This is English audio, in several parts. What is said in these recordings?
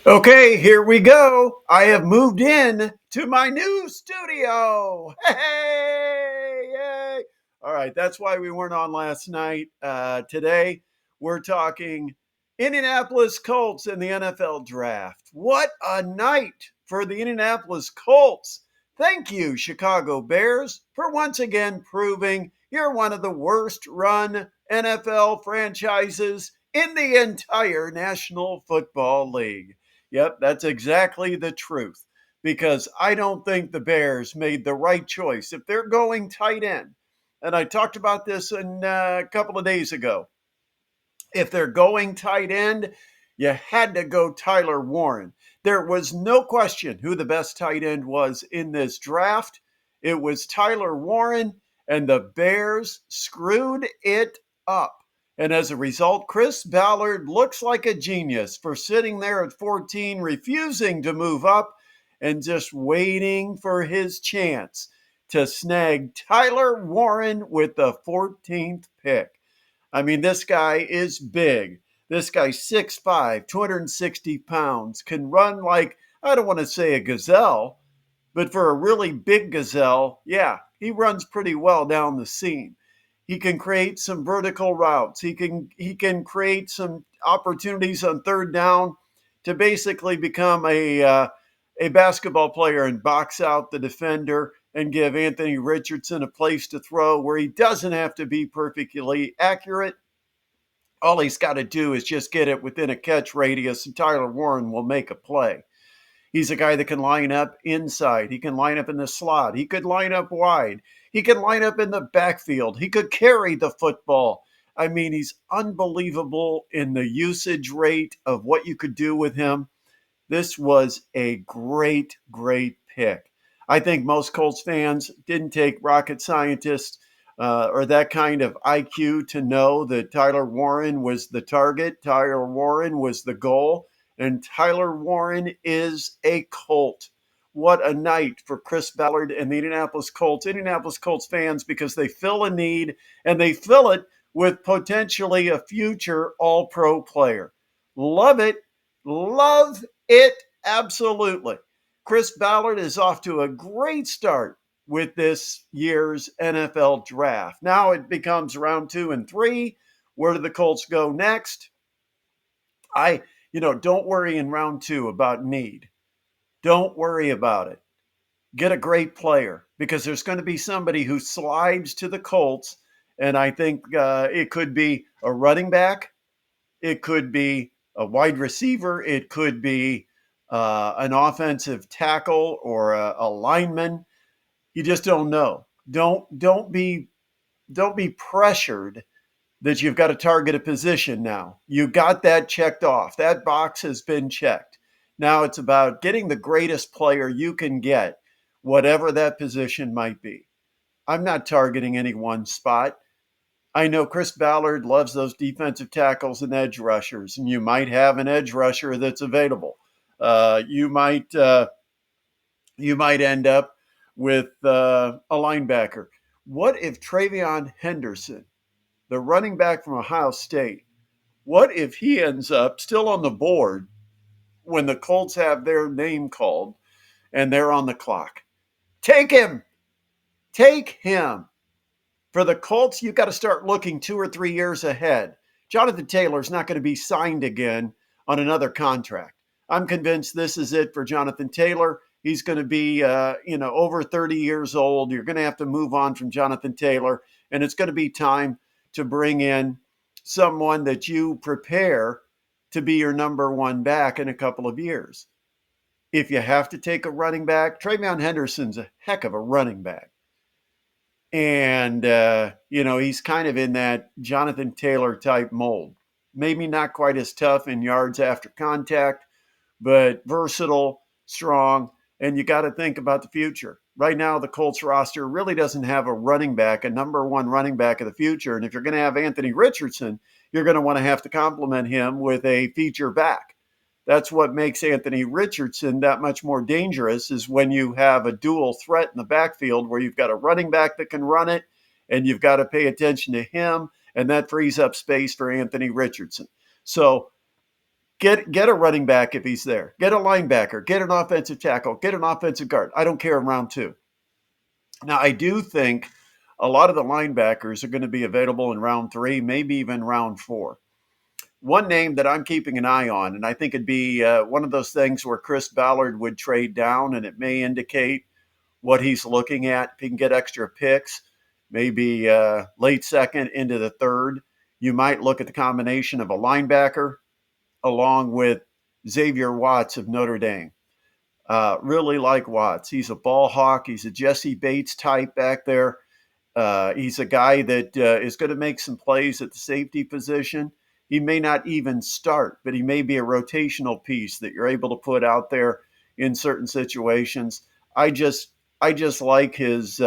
Okay, here we go. I have moved in to my new studio. Hey, yay. All right, that's why we weren't on last night. Today, we're talking Indianapolis Colts and the NFL draft. What a night for the Indianapolis Colts. Thank you, Chicago Bears, for once again proving you're one of the worst run NFL franchises in the entire National Football League. Yep, that's exactly the truth. Because I don't think the Bears made the right choice. If they're going tight end, and I talked about this a couple of days ago, if they're going tight end, you had to go Tyler Warren. There was no question who the best tight end was in this draft. It was Tyler Warren, and the Bears screwed it up. And as a result, Chris Ballard looks like a genius for sitting there at 14, refusing to move up and just waiting for his chance to snag Tyler Warren with the 14th pick. I mean, this guy is big. This guy's 6'5, 260 pounds, can run like, I don't want to say a gazelle, but for a really big gazelle, yeah, he runs pretty well down the seam. He can create some vertical routes. He can create some opportunities on third down to basically become a basketball player and box out the defender and give Anthony Richardson a place to throw where he doesn't have to be perfectly accurate. All he's got to do is just get it within a catch radius, and Tyler Warren will make a play. He's a guy that can line up inside. He can line up in the slot. He could line up wide. He can line up in the backfield. He could carry the football. I mean, he's unbelievable in the usage rate of what you could do with him. This was a great, great pick. I think most Colts fans didn't take rocket scientists or that kind of IQ to know that Tyler Warren was the target, Tyler Warren was the goal, and Tyler Warren is a Colt. What a night for Chris Ballard and the Indianapolis Colts. Indianapolis Colts fans, because they fill a need and they fill it with potentially a future all pro player. Love it. Love it absolutely. Chris Ballard is off to a great start with this year's NFL draft. Now it becomes round 2 and 3. Where do the Colts go next? Don't worry in round 2 about need. Don't worry about it. Get a great player because there's going to be somebody who slides to the Colts, and I think it could be a running back, it could be a wide receiver, it could be an offensive tackle or a lineman. You just don't know. Don't be pressured that you've got to target a position now. You got that checked off. That box has been checked. Now it's about getting the greatest player you can get, whatever that position might be. I'm not targeting any one spot. I know Chris Ballard loves those defensive tackles and edge rushers, and you might have an edge rusher that's available. You might end up with a linebacker. What if Travion Henderson, the running back from Ohio State, what if he ends up still on the board when the Colts have their name called and they're on the clock? Take him. Take him. For the Colts, you've got to start looking 2 or 3 years ahead. Jonathan Taylor's not going to be signed again on another contract. I'm convinced this is it for Jonathan Taylor. He's going to be, over 30 years old. You're going to have to move on from Jonathan Taylor, and it's going to be time to bring in someone that you prepare to be your number one back in a couple of years. If you have to take a running back, Travion Henderson's a heck of a running back. And, he's kind of in that Jonathan Taylor type mold. Maybe not quite as tough in yards after contact, but versatile, strong, and you got to think about the future. Right now, the Colts roster really doesn't have a running back, a number one running back of the future. And if you're going to have Anthony Richardson, you're going to want to have to complement him with a feature back. That's what makes Anthony Richardson that much more dangerous is when you have a dual threat in the backfield where you've got a running back that can run it and you've got to pay attention to him, and that frees up space for Anthony Richardson. So Get a running back if he's there. Get a linebacker. Get an offensive tackle. Get an offensive guard. I don't care in round 2. Now, I do think a lot of the linebackers are going to be available in round 3, maybe even round 4. One name that I'm keeping an eye on, and I think it'd be one of those things where Chris Ballard would trade down, and it may indicate what he's looking at. If he can get extra picks, maybe late second into the third, you might look at the combination of a linebacker along with Xavier Watts of Notre Dame. Really like Watts. He's a ball hawk. He's a Jesse Bates type back there. He's a guy that is going to make some plays at the safety position. He may not even start, but he may be a rotational piece that you're able to put out there in certain situations. I just like his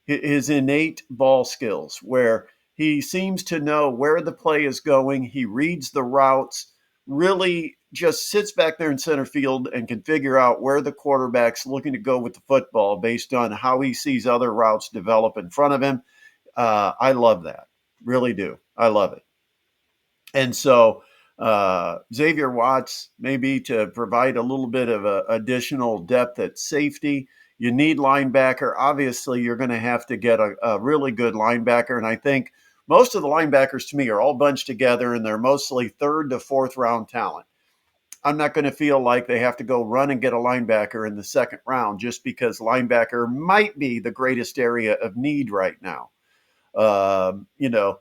innate ball skills, where he seems to know where the play is going. He reads the routes, really just sits back there in center field and can figure out where the quarterback's looking to go with the football based on how he sees other routes develop in front of him. I love that. Really do. I love it. And so Xavier Watts, maybe to provide a little bit of additional depth at safety. You need linebacker. Obviously, you're going to have to get a really good linebacker. And I think most of the linebackers, to me, are all bunched together, and they're mostly 3rd to 4th round talent. I'm not going to feel like they have to go run and get a linebacker in the 2nd round just because linebacker might be the greatest area of need right now. You know,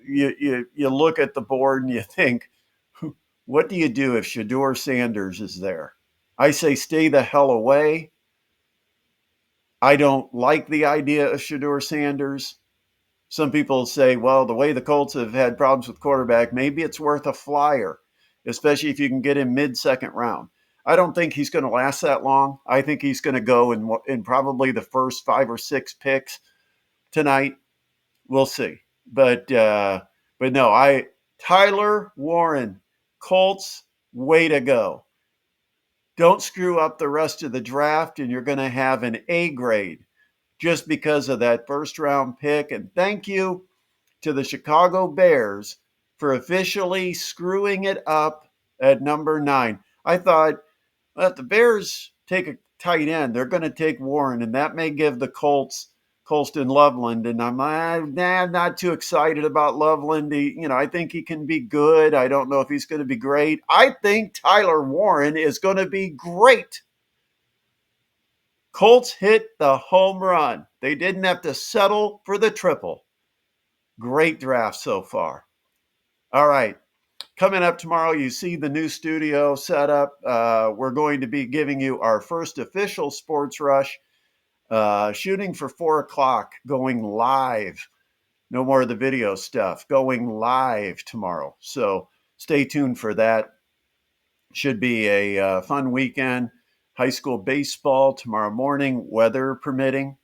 you look at the board and you think, what do you do if Shedeur Sanders is there? I say stay the hell away. I don't like the idea of Shedeur Sanders. Some people say, well, the way the Colts have had problems with quarterback, maybe it's worth a flyer, especially if you can get him mid-2nd round. I don't think he's going to last that long. I think he's going to go in probably the first 5 or 6 picks tonight. We'll see. But no, Tyler Warren, Colts, way to go. Don't screw up the rest of the draft, and you're going to have an A grade just because of that 1st round pick. And thank you to the Chicago Bears for officially screwing it up at number 9. I thought, well, if the Bears take a tight end, they're going to take Warren, and that may give the Colts Colston Loveland, and I'm not too excited about Loveland. I think he can be good. I don't know if he's going to be great. I think Tyler Warren is going to be great. Colts hit the home run. They didn't have to settle for the triple. Great draft so far. All right. Coming up tomorrow, you see the new studio set up. We're going to be giving you our first official Sports Rush. Shooting for 4 o'clock, going live. No more of the video stuff, going live tomorrow. So stay tuned for that. Should be a fun weekend. High school baseball tomorrow morning, weather permitting.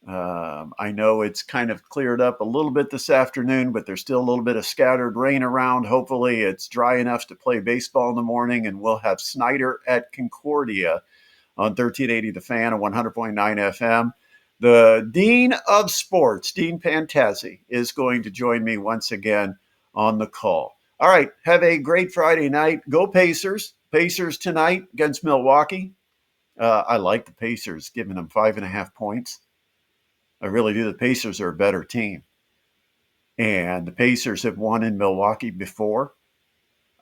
I know it's kind of cleared up a little bit this afternoon, but there's still a little bit of scattered rain around. Hopefully it's dry enough to play baseball in the morning, and we'll have Snyder at Concordia on 1380 The Fan and 100.9 FM. The Dean of Sports, Dean Pantazzi, is going to join me once again on the call. All right, have a great Friday night. Go Pacers. Pacers tonight against Milwaukee. I like the Pacers, giving them 5.5 points. I really do. The Pacers are a better team. And the Pacers have won in Milwaukee before.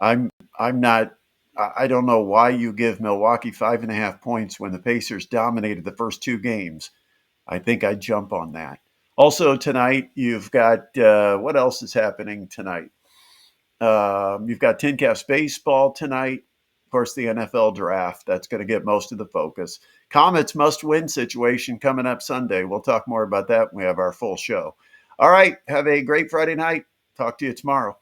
I'm not I don't know why you give Milwaukee 5.5 points when the Pacers dominated the first 2 games. I think I'd jump on that. Also tonight, you've got, what else is happening tonight? You've got Tin Caps baseball tonight. Of course, the NFL draft. That's going to get most of the focus. Comets must-win situation coming up Sunday. We'll talk more about that when we have our full show. All right, have a great Friday night. Talk to you tomorrow.